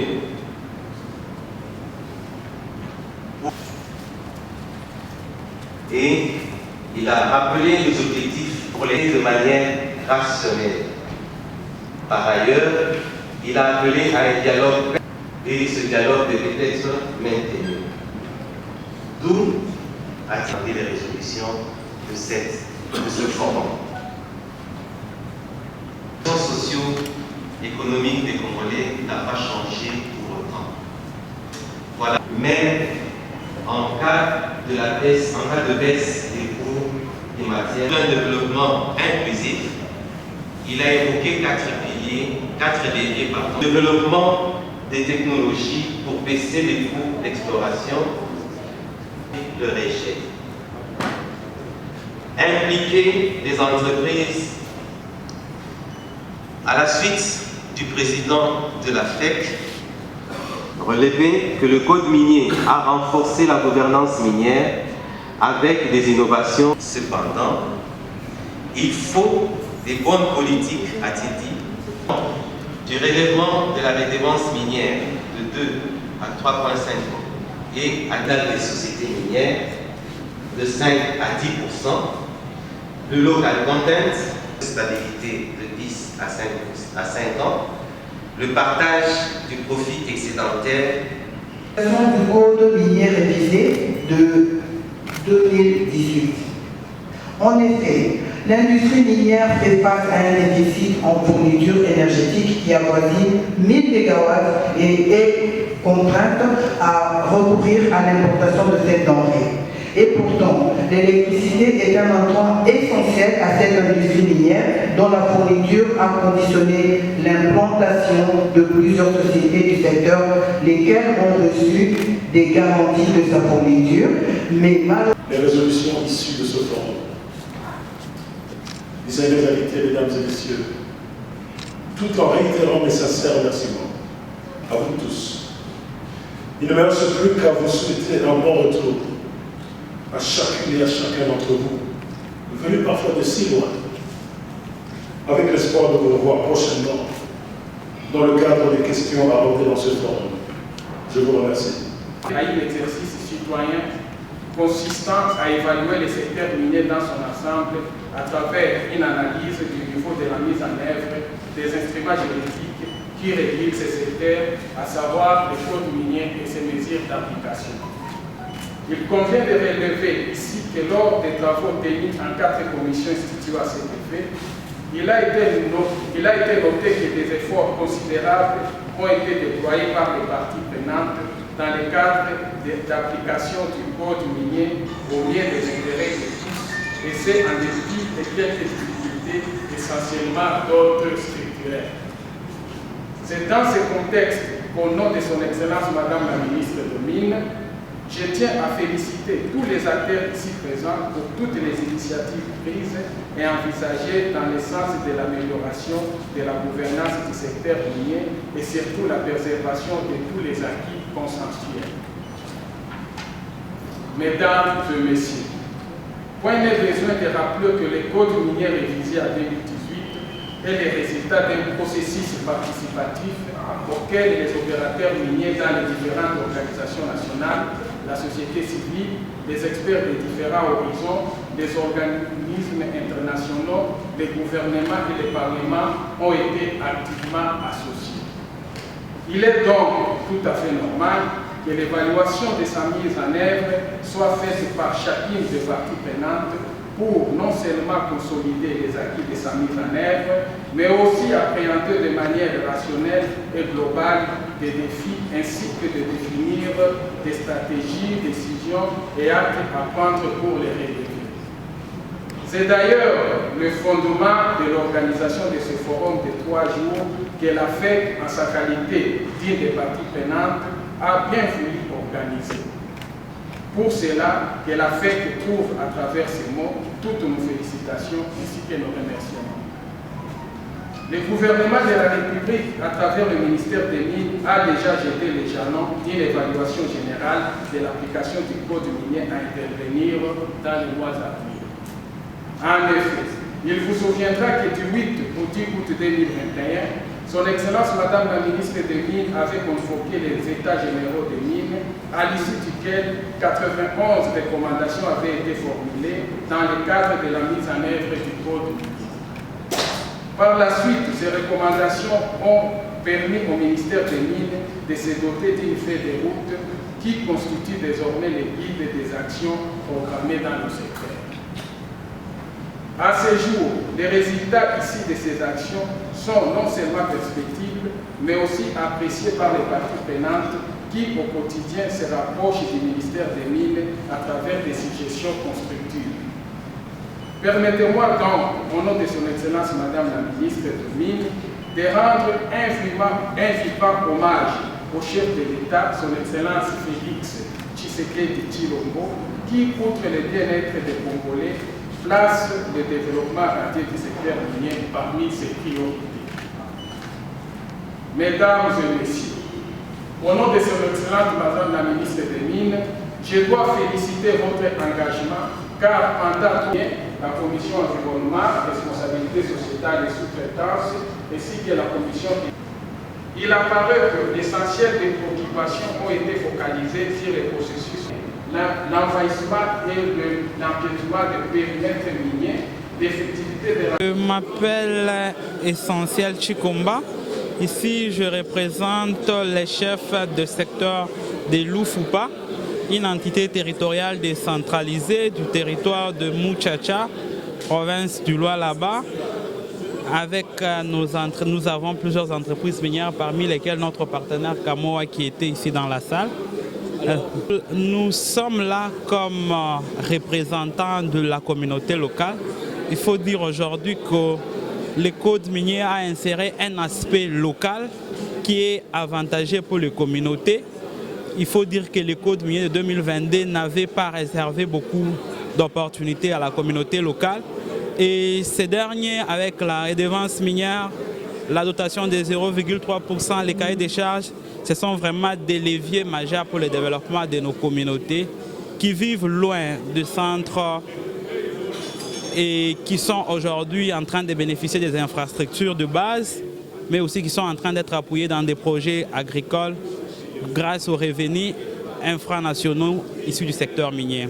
mieux. Et il a rappelé les objectifs pour les de manière rationnelle. Par ailleurs, il a appelé à un dialogue et ce dialogue devait être maintenu. D'où attirer les résolutions de ce forum. La situation socio-économique des Congolais n'a pas changé pour autant. Voilà. Même en cas de baisse des cours des matières, un développement inclusif, il a évoqué quatre leviers. Développement des technologies pour baisser les coûts d'exploration et le rejet. Impliquer les entreprises. À la suite du président de la FEC, relever que le code minier a renforcé la gouvernance minière avec des innovations. Cependant, il faut des bonnes politiques, a-t-il dit, du relèvement de la redevance minière de 2 à 3,5% et à date des sociétés minières de 5 à 10%, le local content, stabilité de 10 à 5 ans, le partage du profit excédentaire. Du code minier révisé de 2018. En effet, l'industrie minière fait face à un déficit en fourniture énergétique qui avoisine 1000 MW et est contrainte à recourir à l'importation de cette denrée. Et pourtant, l'électricité est un entrant essentiel à cette industrie minière dont la fourniture a conditionné l'implantation de plusieurs sociétés du secteur, lesquelles ont reçu des garanties de sa fourniture, mais malheureusement... Les résolutions issues de ce forum, les inégalités, mesdames et messieurs, tout en réitérant mes sincères remerciements à vous tous. Il ne me reste plus qu'à vous souhaiter un bon retour à chacune et à chacun d'entre vous, venus parfois de si loin, avec l'espoir de vous revoir prochainement dans le cadre des questions abordées dans ce forum. Je vous remercie. Il y a un exercice citoyen consistant à évaluer les secteurs miniers dans son ensemble à travers une analyse du niveau de la mise en œuvre des instruments juridiques qui régulent ces secteurs, à savoir les codes miniers et ses mesures d'application. Il convient de relever ici que lors des travaux tenus en 4 commissions instituées à cet effet, il a été noté que des efforts considérables ont été déployés par les parties prenantes dans le cadre d'application du code minier au bien des intérêts de tous, et c'est en dépit de quelques difficultés, essentiellement d'ordre structurel. C'est dans ce contexte qu'au nom de son Excellence Madame la Ministre de Mines, je tiens à féliciter tous les acteurs ici présents pour toutes les initiatives prises et envisagées dans le sens de l'amélioration de la gouvernance du secteur minier et surtout la préservation de tous les acquis consensuels. Mesdames et messieurs, point n'est besoin de rappeler que le code minier révisé à 2018 est le résultat d'un processus participatif auquel les opérateurs miniers dans les différentes organisations nationales, la société civile, les experts de différents horizons, les organismes internationaux, les gouvernements et les parlements ont été activement associés. Il est donc tout à fait normal que l'évaluation de sa mise en œuvre soit faite par chacune des parties prenantes pour non seulement consolider les acquis de sa mise en œuvre, mais aussi appréhender de manière rationnelle et globale des défis ainsi que de définir des stratégies, décisions et actes à prendre pour les relever. C'est d'ailleurs le fondement de l'organisation de ce forum de 3 jours que la FEC, en sa qualité d'une des parties prenantes, a bien voulu organiser. Pour cela, que la FEC trouve à travers ces mots toutes nos félicitations ainsi que nos remerciements. Le gouvernement de la République, à travers le ministère des Mines, a déjà jeté les jalons d'une évaluation générale de l'application du code minier à intervenir dans les mois à venir. En effet, il vous souviendra que du 8 au 10 août 2021, Son Excellence Madame la Ministre des Mines avait convoqué les États généraux des mines, à l'issue duquel 91 recommandations avaient été formulées dans le cadre de la mise en œuvre du Code minier. Par la suite, ces recommandations ont permis au ministère des Mines de se doter d'une feuille de route qui constitue désormais les guides des actions programmées dans le secteur. À ce jour, les résultats ici de ces actions sont non seulement perspectives, mais aussi appréciés par les parties prenantes qui, au quotidien, se rapprochent du ministère des Mines à travers des suggestions constructives. Permettez-moi donc, au nom de son Excellence Madame la Ministre des Mines, de rendre un vivant hommage au chef de l'État, son Excellence Félix Tshisekedi Tshilombo, qui, outre le bien-être des Congolais, place le développement radié du secteur minier parmi ses priorités. Mesdames et Messieurs, au nom de son Excellence Madame la Ministre des Mines, je dois féliciter votre engagement car pendant la Commission environnement, responsabilité sociétale et sous-traitance, ainsi que la Commission, il apparaît que l'essentiel des préoccupations ont été focalisées sur les processus, l'envahissement et l'empiètement des périmètres miniers, l'effectivité de la... Je m'appelle Essentiel Chikomba. Ici, je représente les chefs de secteur de Loufupa, une entité territoriale décentralisée du territoire de Muchacha, province du Lualaba. Avec nous avons plusieurs entreprises minières, parmi lesquelles notre partenaire Kamoa qui était ici dans la salle. Nous sommes là comme représentants de la communauté locale. Il faut dire aujourd'hui que le code minier a inséré un aspect local qui est avantageux pour les communautés. Il faut dire que le code minier de 2022 n'avait pas réservé beaucoup d'opportunités à la communauté locale. Et ces derniers, avec la redevance minière, la dotation de 0,3%, les cahiers des charges, ce sont vraiment des leviers majeurs pour le développement de nos communautés qui vivent loin du centre et qui sont aujourd'hui en train de bénéficier des infrastructures de base, mais aussi qui sont en train d'être appuyés dans des projets agricoles grâce aux revenus infranationaux issus du secteur minier.